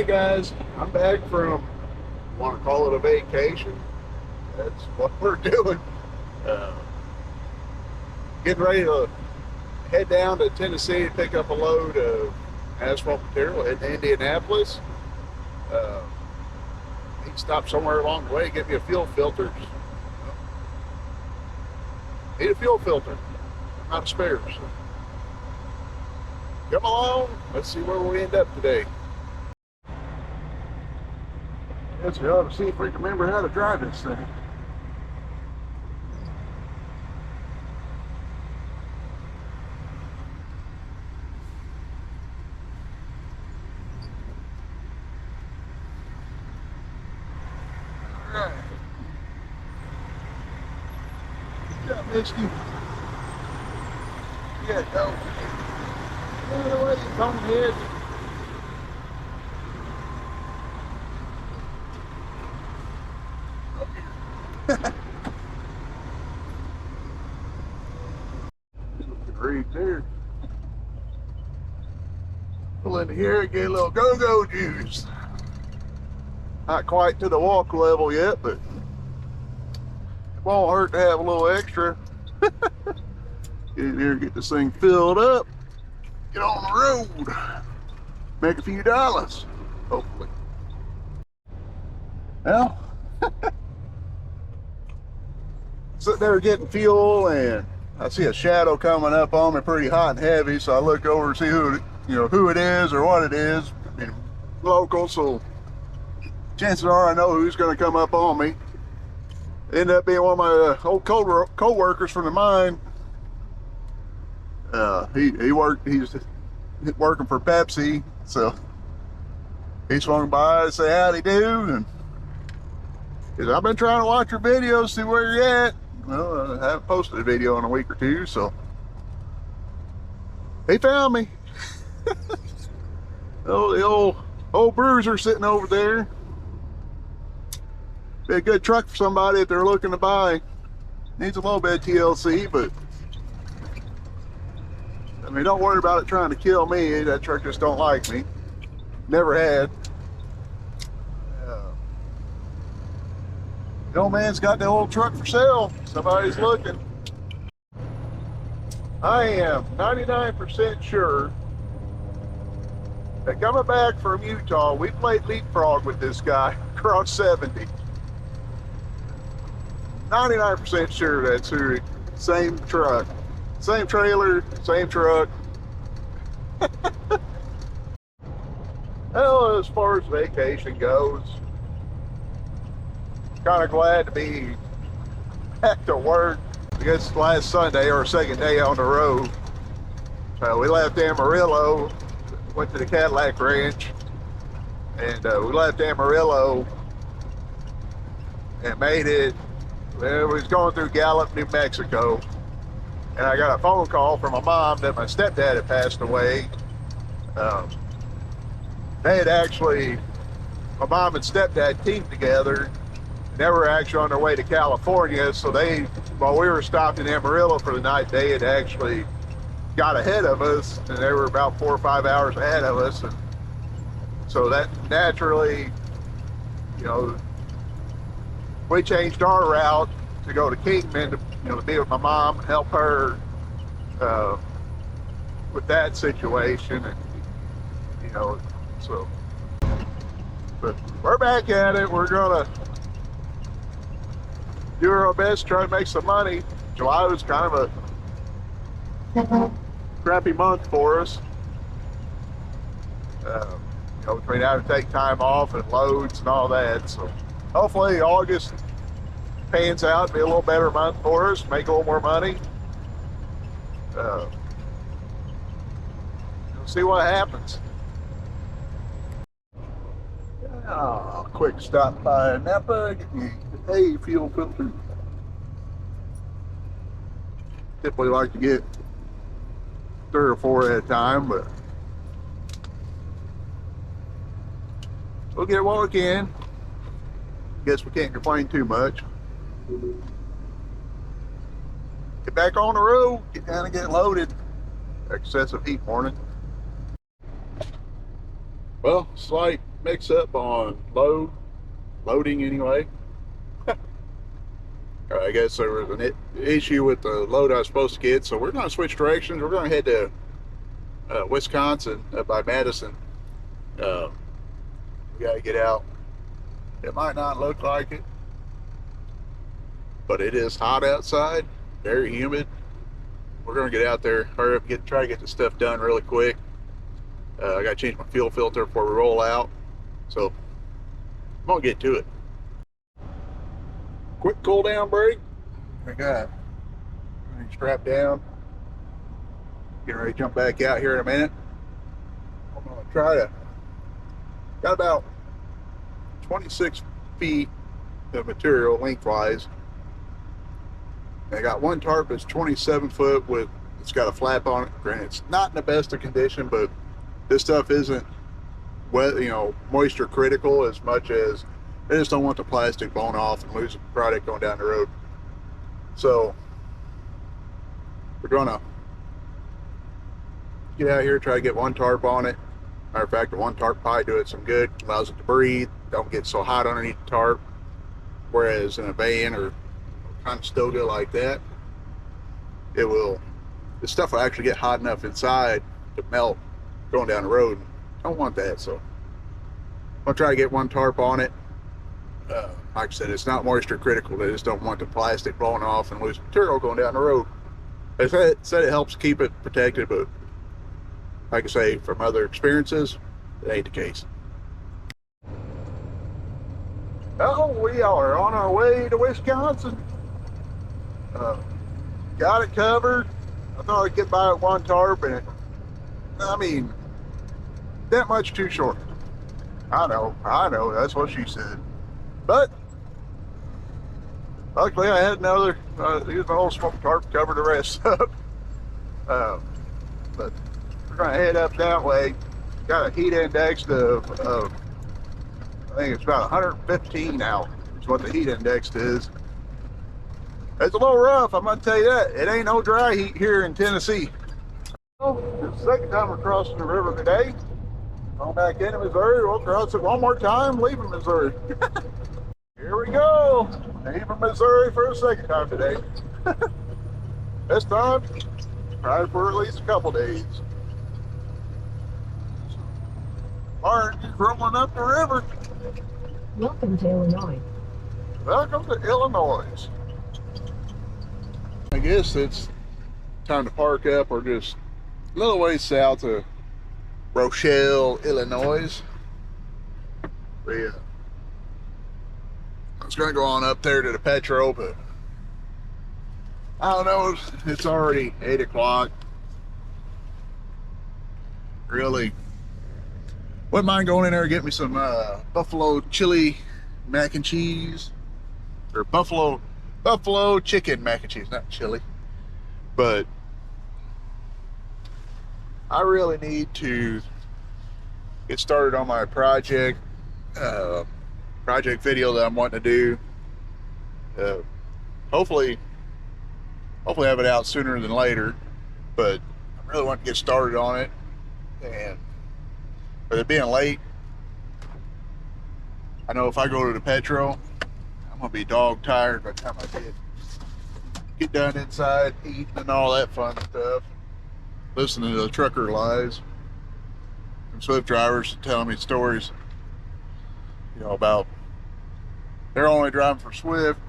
Hey guys, I'm back from, want to call it a vacation. That's what we're doing. Uh, Getting ready to head down to Tennessee to pick up a load of asphalt material in Indianapolis. Uh, Need to stop somewhere along the way, get me a fuel filter. Need a fuel filter. I'm out of spares. So come along, let's see where we end up today. Yes, we ought to see if we can remember how to drive this thing. Alright. Good job, Misty. Yeah, go. Get away, you bonehead. Read there. Pull in here and get a little go-go juice. Not quite to the walk level yet, but it won't hurt to have a little extra. Get in here, get this thing filled up, get on the road, make a few dollars, hopefully. Well, sitting there getting fuel, and I see a shadow coming up on me pretty hot and heavy, so I look over and see who it is or what it is. I mean, local, so chances are I know who's going to come up on me. End up being one of my old co-workers from the mine. He's working for Pepsi, so he swung by to say howdy do, and he said, I've been trying to watch your videos, see where you're at. Well, I haven't posted a video in a week or two, so he found me. Oh, the old Bruiser sitting over there. Be a good truck for somebody if they're looking to buy. Needs a little bit of TLC, but I mean, don't worry about it trying to kill me. That truck just don't like me. Never had. The old man's got the old truck for sale. Somebody's looking. I am 99% sure that coming back from Utah, we played leapfrog with this guy across 70. 99% sure that's who. Same truck, same trailer, same truck. Well, as far as vacation goes, kind of glad to be back to work. I guess last Sunday, our second day on the road. So we left Amarillo, went to the Cadillac Ranch, and we left Amarillo and made it. We was going through Gallup, New Mexico, and I got a phone call from my mom that my stepdad had passed away. They had actually, my mom and stepdad teamed together. They were actually on their way to California, so while we were stopped in Amarillo for the night, they had actually got ahead of us, and they were about 4 or 5 hours ahead of us. And so that naturally, we changed our route to go to Kingman to be with my mom and help her with that situation, and so. But we're back at it. We're gonna do our best to try to make some money. July was kind of a crappy month for us. Between having to take time off and loads and all that. So hopefully August pans out, be a little better month for us, make a little more money. We'll see what happens. Quick stop by Napa, get me a fuel filter. Typically like to get 3 or 4 at a time, but we'll get what we can. Guess we can't complain too much. Get back on the road, get down and get loaded. Excessive heat morning. Well, slight mix up on loading anyway. I guess there was an issue with the load I was supposed to get, so we're going to switch directions. We're going to head to Wisconsin, by Madison. We got to get out. It might not look like it, but it is hot outside, very humid. We're going to get out there, hurry up, try to get the stuff done really quick. I got to change my fuel filter before we roll out, so I'm going to get to it. Quick cool down break. I got strapped down. Getting ready to jump back out here in a minute. I'm going to try to, got about 26 feet of material lengthwise. I got one tarp that's 27 foot with, it's got a flap on it. Granted, it's not in the best of condition, but this stuff isn't wet, moisture critical as much as I just don't want the plastic blown off and lose the product going down the road. So we're gonna get out here, try to get one tarp on it. Matter of fact, the one tarp probably do it some good, allows it to breathe, don't get so hot underneath the tarp. Whereas in a van or Conestoga like that, the stuff will actually get hot enough inside to melt going down the road. Don't want that, so I'll try to get one tarp on it. Like I said, it's not moisture critical. They just don't want the plastic blowing off and loose material going down the road. They said it helps keep it protected, but like I say, from other experiences, it ain't the case. Oh, we are on our way to Wisconsin. Got it covered. I thought I'd get by with one tarp, and that much too short. I know, that's what she said. But luckily I had another, used my old smoke tarp to cover the rest up. But we're gonna head up that way. Got a heat index of I think it's about 115 now, is what the heat index is. It's a little rough, I'm gonna tell you that. It ain't no dry heat here in Tennessee. Well, it's the second time we're crossing the river today. Going back into Missouri, we'll cross it one more time, leaving Missouri. Here we go, leaving Missouri for a second time today. This time, probably for at least a couple days. Orange is rolling up the river. Welcome to Illinois. Welcome to Illinois. I guess it's time to park up. We're just a little ways south of Rochelle, Illinois. I was going to go on up there to the Petro, but I don't know, it's already 8 o'clock. Really wouldn't mind going in there and get me some buffalo chili mac and cheese, or buffalo chicken mac and cheese, not chili. But I really need to get started on my project video that I'm wanting to do. Hopefully have it out sooner than later, but I really want to get started on it. And with it being late, I know if I go to the Petro, I'm gonna be dog tired by the time I get done inside eating and all that fun stuff, listening to the trucker lies and Swift drivers telling me stories, about they're only driving for Swift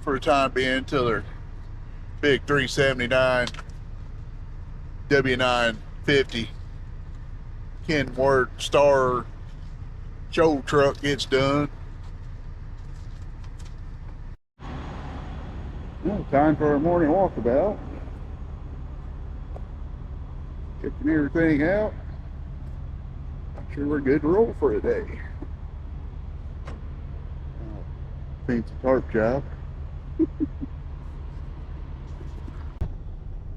for the time being until their big 379 W950 Kenworth Star show truck gets done. Well, time for our morning walkabout. Checking everything out. I'm sure we're good to roll for today. Fancy tarp job.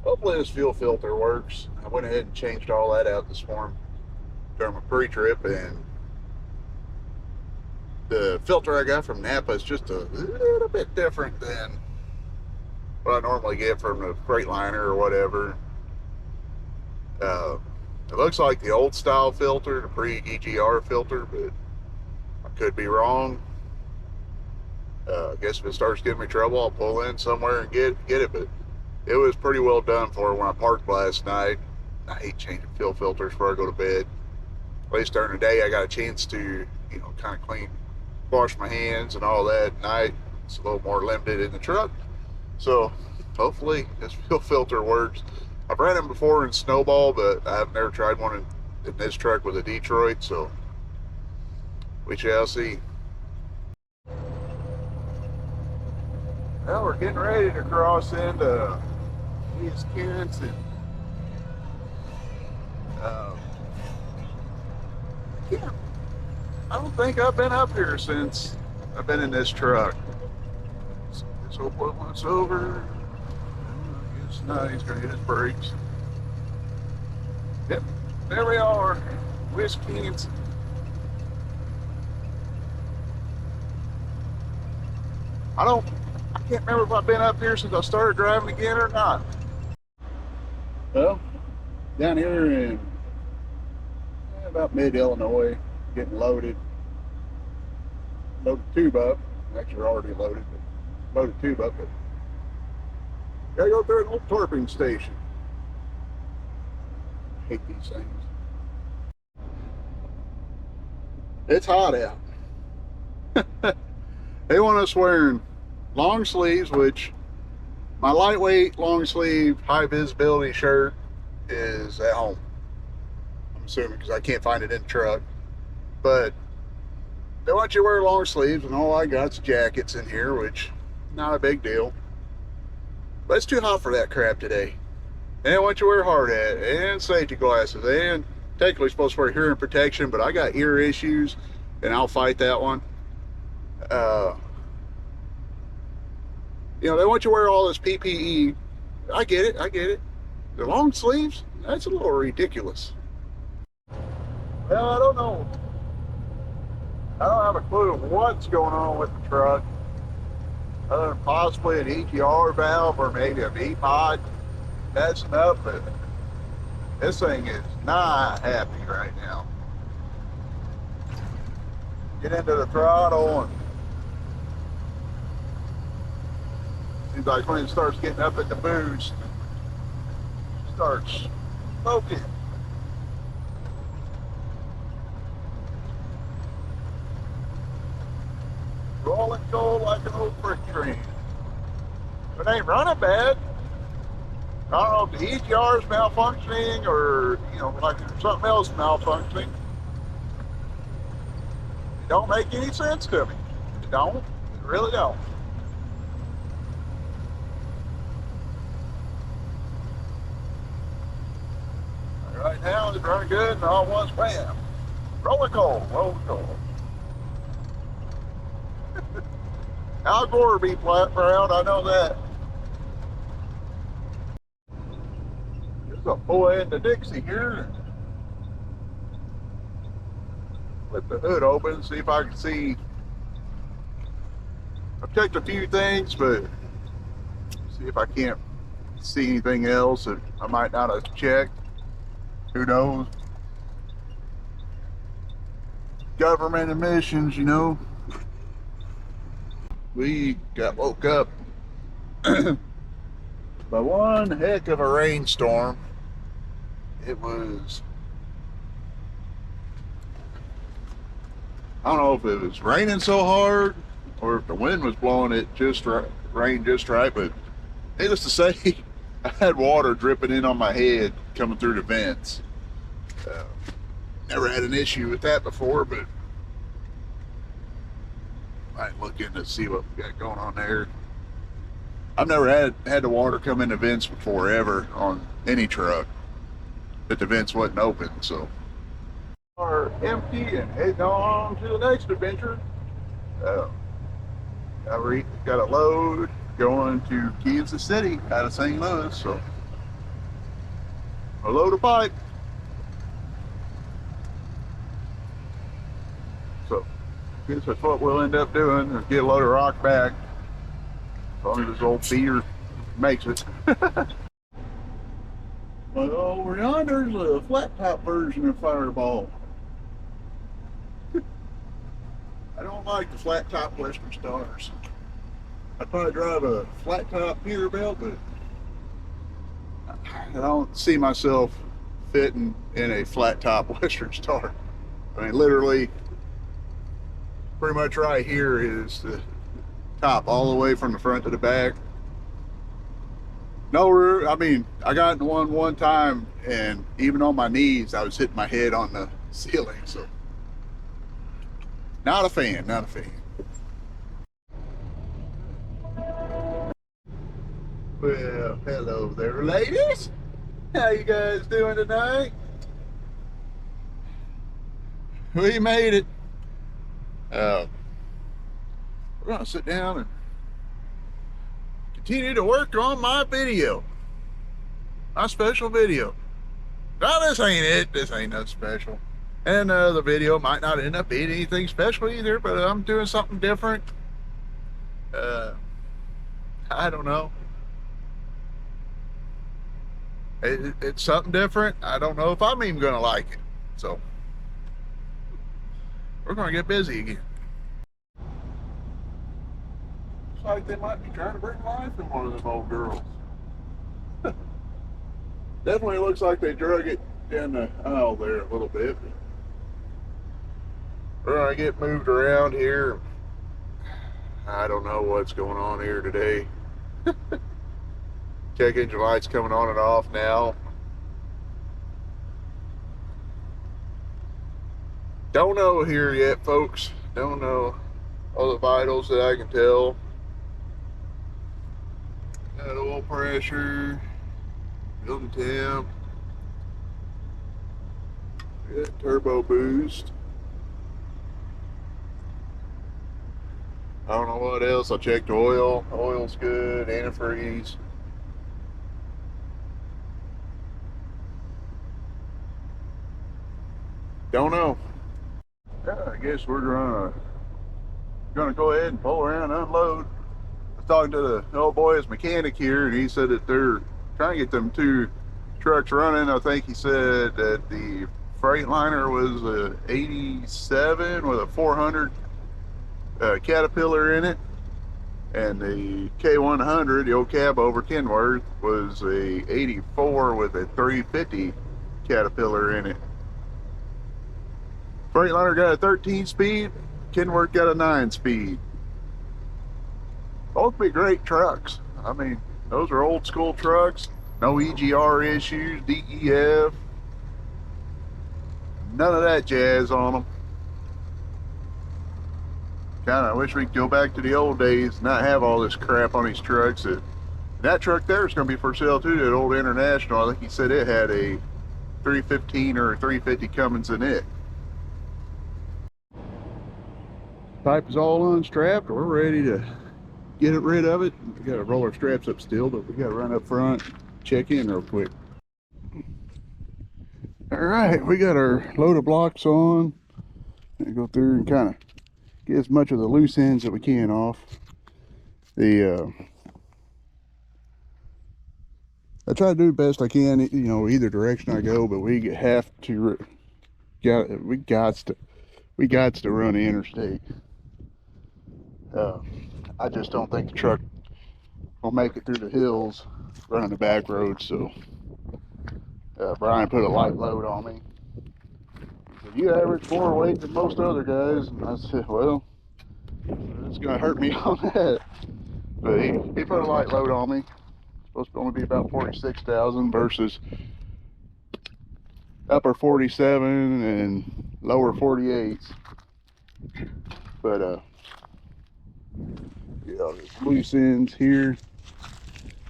Hopefully this fuel filter works. I went ahead and changed all that out this morning during my pre-trip, and the filter I got from Napa is just a little bit different than what I normally get from the Freightliner or whatever. It looks like the old style filter, the pre-EGR filter, but Could be wrong. I guess if it starts giving me trouble, I'll pull in somewhere and get it. But it was pretty well done for when I parked last night. I hate changing fuel filters before I go to bed. At least during the day, I got a chance to, kind of wash my hands and all that. At night, it's a little more limited in the truck. So hopefully this fuel filter works. I've ran them before in Snowball, but I've never tried one in this truck with a Detroit. So we shall see. Well, we're getting ready to cross into East Kinston. I don't think I've been up here since I've been in this truck. So let's hope once over. I guess not, he's gonna hit his brakes. Yep, there we are, West Kinston. I can't remember if I've been up here since I started driving again or not. Well, down here in about mid-Illinois, getting loaded. Loaded tube up. Actually, we're already loaded, but loaded tube up. But gotta go through an old torping station. Hate these things. It's hot out. They want us wearing long sleeves, which my lightweight long sleeve high visibility shirt is at home. I'm assuming because I can't find it in the truck. But they want you to wear long sleeves, and all I got's jackets in here, which not a big deal. But it's too hot for that crap today. And they want you to wear a hard hat and safety glasses, and technically supposed to wear hearing protection, but I got ear issues and I'll fight that one. They want you to wear all this PPE. I get it. The long sleeves, that's a little ridiculous. Well, I don't know. I don't have a clue of what's going on with the truck, other than possibly an EGR valve or maybe a V-pod messing up, but this thing is not happy right now. Get into the throttle, and seems like when it starts getting up at the boost, it starts smoking. Rolling coal like an old freight train. It ain't running bad. I don't know if the EGR is malfunctioning or, like there's something else malfunctioning. It don't make any sense to me. It don't. It really don't. Right now it's running good, and all once, bam. Rolling coal. Al Gore be proud, I know that. Just a pull into Dixie here. Flip the hood open, see if I can see. I've checked a few things, but see if I can't see anything else that I might not have checked. Who knows? Government emissions, We got woke up by one heck of a rainstorm. It was, I don't know if it was raining so hard or if the wind was blowing it just right, rain just right, but needless to say, I had water dripping in on my head coming through the vents. Never had an issue with that before, but might look in to see what we got going on there. I've never had the water come in the vents before, ever, on any truck, but the vents wasn't open, so. Are empty and heading on to the next adventure. I got a load going to Kansas City out of St. Louis, so a load of pipe. So I guess that's what we'll end up doing, is get a load of rock back, as long as this old beer makes it. Well, over yonder's a flat top version of Fireball. don't like the flat top Western Stars. I'd probably drive a flat top Peterbilt, but I don't see myself fitting in a flat top Western Star. I mean, literally, pretty much right here is the top, all the way from the front to the back. No room. I mean, I got in one time, and even on my knees, I was hitting my head on the ceiling. So, not a fan. Not a fan. Well, hello there, ladies. How you guys doing tonight? We made it. We're gonna sit down and continue to work on my video, my special video. Now, this ain't it. This ain't nothing special, and the video might not end up being anything special either. But I'm doing something different. I don't know. It's something different. I don't know if I'm even gonna like it. So we're gonna get busy again. Looks like they might be trying to bring life in one of them old girls. Definitely looks like they drug it down the aisle there a little bit. We're gonna get moved around here. I don't know what's going on here today. Check engine light's coming on and off now. Don't know here yet, folks. Don't know all the vitals that I can tell. Got oil pressure, building temp, got turbo boost. I don't know what else. I checked oil. Oil's good. Antifreeze. Don't know. Yeah, I guess we're gonna go ahead and pull around and unload. I was talking to the old boy's mechanic here, and he said that they're trying to get them two trucks running. I think he said that the Freightliner was a 87 with a 400 Caterpillar in it, and the K100, the old cab over Kenworth, was a 84 with a 350 Caterpillar in it. Freightliner got a 13 speed, Kenworth got a 9 speed. Both be great trucks. I mean, those are old school trucks. No EGR issues, DEF. None of that jazz on them. Kinda wish we could go back to the old days and not have all this crap on these trucks. That truck there is going to be for sale too, that old International. I think he said it had a 315 or a 350 Cummins in it. Pipe is all unstrapped. We're ready to get it rid of it. We got to roll our straps up still, but we got to run up front, check in real quick. All right, we got our load of blocks on. And go through and kind of get as much of the loose ends that we can off. I try to do the best I can, you know, either direction I go, but we have to, we got to run the interstate. I just don't think the truck will make it through the hills running the back roads. So Brian put a light load on me. He said, "You average more weight than most other guys." And I said, "Well, it's gonna hurt me on that." But he put a light load on me. It's supposed to only be about 46,000 versus upper 47 and lower 48s. But you know, there's loose ends here.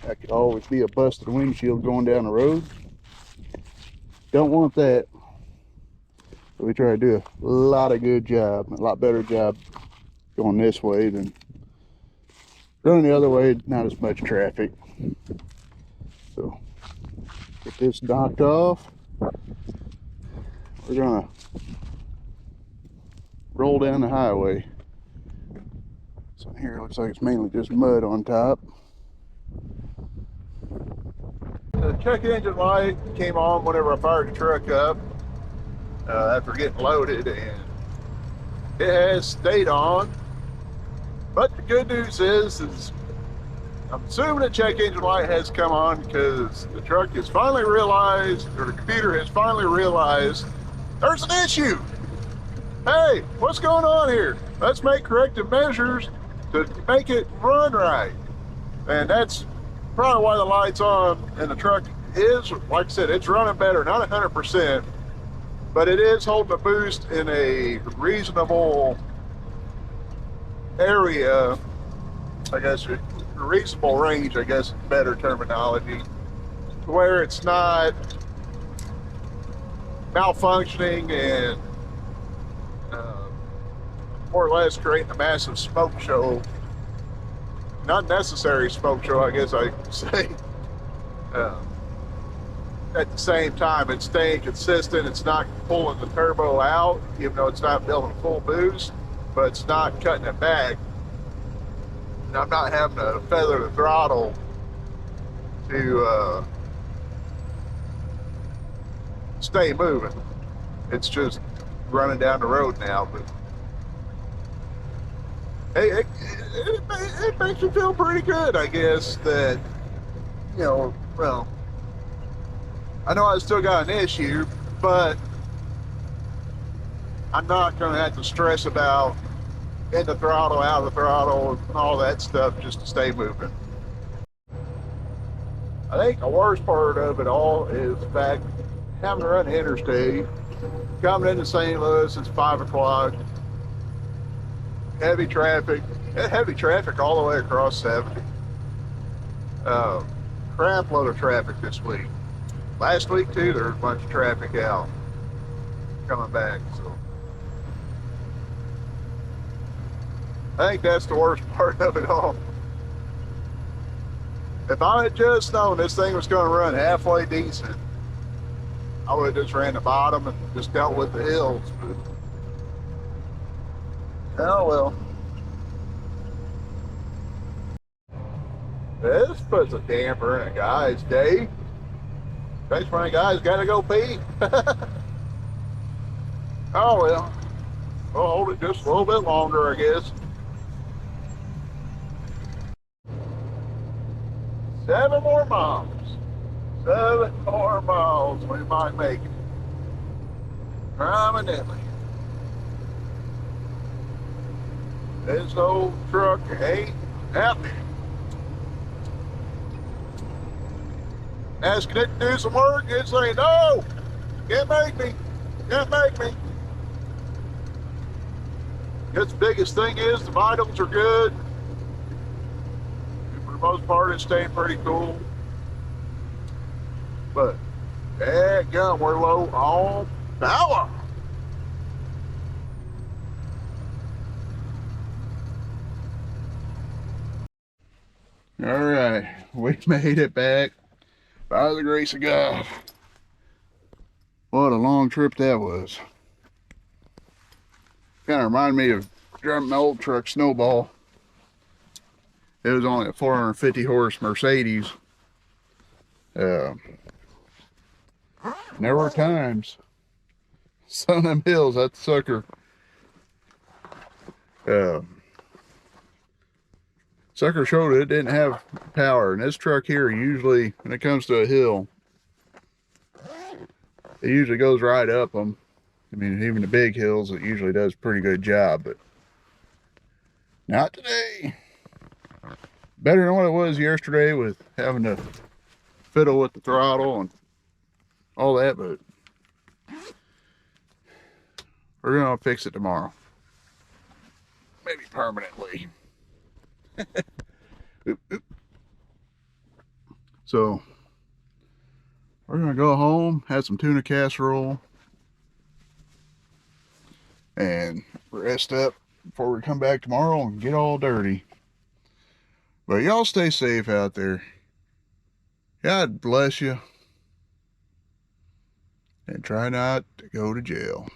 That could always be a busted windshield going down the road. Don't want that. So we try to do a lot better job going this way than running the other way. Not as much traffic. So get this knocked off. We're gonna roll down the highway. So here it looks like it's mainly just mud on top. The check engine light came on whenever I fired the truck up after getting loaded, and it has stayed on. But the good news is I'm assuming the check engine light has come on because the truck has finally realized, or the computer has finally realized, there's an issue. Hey, what's going on here? Let's make corrective measures to make it run right. And that's probably why the light's on, and the truck is, like I said, it's running better, not 100%, but it is holding a boost in a reasonable area, I guess, a reasonable range, I guess, better terminology, where it's not malfunctioning and more or less creating a massive smoke show. Not necessary smoke show, I guess I could say. At the same time, it's staying consistent. It's not pulling the turbo out, even though it's not building full boost, but it's not cutting it back. And I'm not having to feather the throttle to stay moving. It's just running down the road now, but hey, it makes you feel pretty good, I guess, that, you know, well, I know I still got an issue, but I'm not going to have to stress about in the throttle, out of the throttle, and all that stuff just to stay moving. I think the worst part of it all is the fact having to run the interstate, coming into St. Louis, it's 5 o'clock, heavy traffic all the way across 70. Crap load of traffic this week. Last week too, there was a bunch of traffic out coming back, so I think that's the worst part of it all. If I had just known this thing was going to run halfway decent, I would have just ran the bottom and just dealt with the hills, but oh well. This puts a damper in a guy's day. Especially when a guy's got to go pee. Oh well. We'll hold it just a little bit longer, I guess. 7 more miles. 7 more miles we might make it. Permanently. This old truck ain't happy. Asking it to do some work, it's saying, no, can't make me, can't make me. Its biggest thing is the vitals are good. For the most part, it's staying pretty cool. But, dadgum, we're low on power. All right, we made it back. By the grace of God. What a long trip that was. Kind of reminded me of driving my old truck, Snowball. It was only a 450 horse Mercedes. There were times, some of them hills, that sucker. Sucker showed it didn't have power, and this truck here usually, when it comes to a hill, it usually goes right up them. I mean, even the big hills, it usually does a pretty good job, but not today. Better than what it was yesterday with having to fiddle with the throttle and all that, but we're gonna fix it tomorrow. Maybe permanently. Oop, oop. So we're gonna go home, have some tuna casserole, and rest up before we come back tomorrow and get all dirty. But y'all stay safe out there. God bless you, and try not to go to jail.